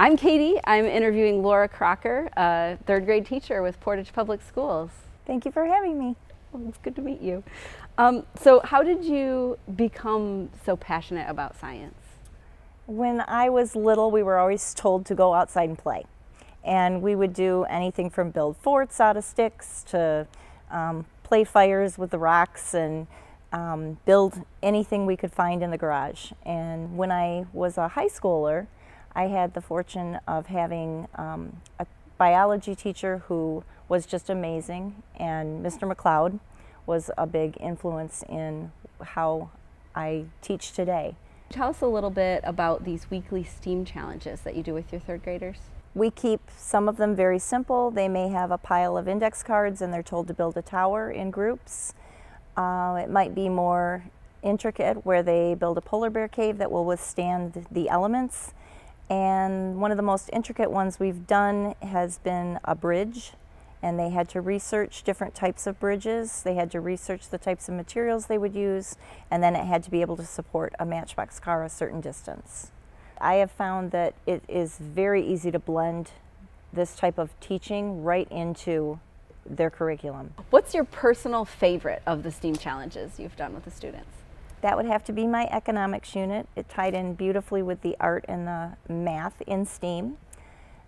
I'm Katie. I'm interviewing Laura Crocker, a third grade teacher with Portage Public Schools. Thank you for having me. Well, it's good to meet you. So how did you become so passionate about science? When I was little, we were always told to go outside and play. And we would do anything from build forts out of sticks to play fires with the rocks and build anything we could find in the garage. And when I was a high schooler, I had the fortune of having a biology teacher who was just amazing, and Mr. McLeod was a big influence in how I teach today. Tell us a little bit about these weekly STEAM challenges that you do with your third graders. We keep some of them very simple. They may have a pile of index cards and they're told to build a tower in groups. It might be more intricate where they build a polar bear cave that will withstand the elements. And one of the most intricate ones we've done has been a bridge, and they had to research different types of bridges. They had to research the types of materials they would use, and then it had to be able to support a Matchbox car a certain distance. I have found that it is very easy to blend this type of teaching right into their curriculum. What's your personal favorite of the STEAM challenges you've done with the students? That would have to be my economics unit. It tied in beautifully with the art and the math in STEAM.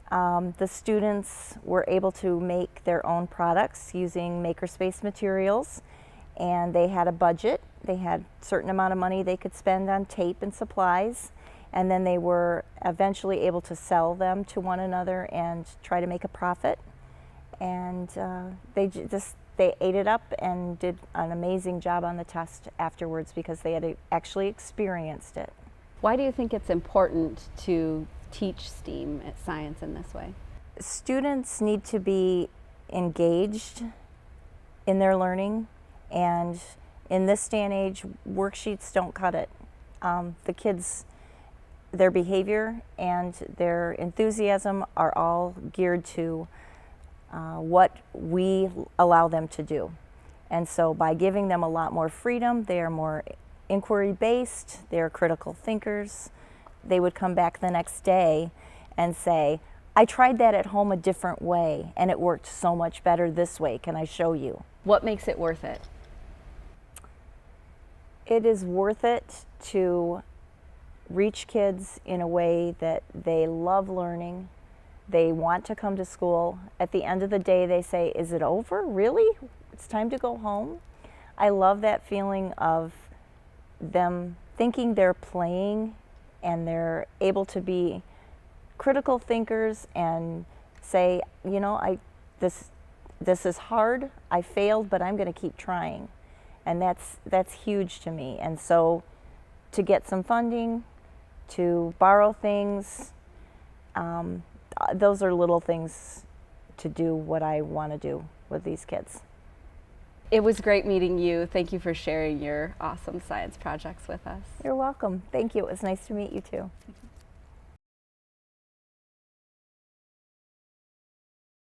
The students were able to make their own products using makerspace materials, and they had a budget. They had a certain amount of money they could spend on tape and supplies, and then they were eventually able to sell them to one another and try to make a profit. And they ate it up and did an amazing job on the test afterwards because they had actually experienced it. Why do you think it's important to teach STEAM at science in this way? Students need to be engaged in their learning, and in this day and age, worksheets don't cut it. The kids, their behavior and their enthusiasm are all geared to what we allow them to do. And so by giving them a lot more freedom, they are more inquiry-based, they're critical thinkers. They would come back the next day and say, I tried that at home a different way and it worked so much better this way. Can I show you? What makes it worth it? It is worth it to reach kids in a way that they love learning. They want to come to school. At the end of the day, they say, is it over? Really? It's time to go home? I love that feeling of them thinking they're playing and they're able to be critical thinkers and say, you know, this is hard, I failed, but I'm going to keep trying. And that's huge to me. And so to get some funding, to borrow things, those are little things to do what I want to do with these kids. It was great meeting you. Thank you for sharing your awesome science projects with us. You're welcome. Thank you. It was nice to meet you too.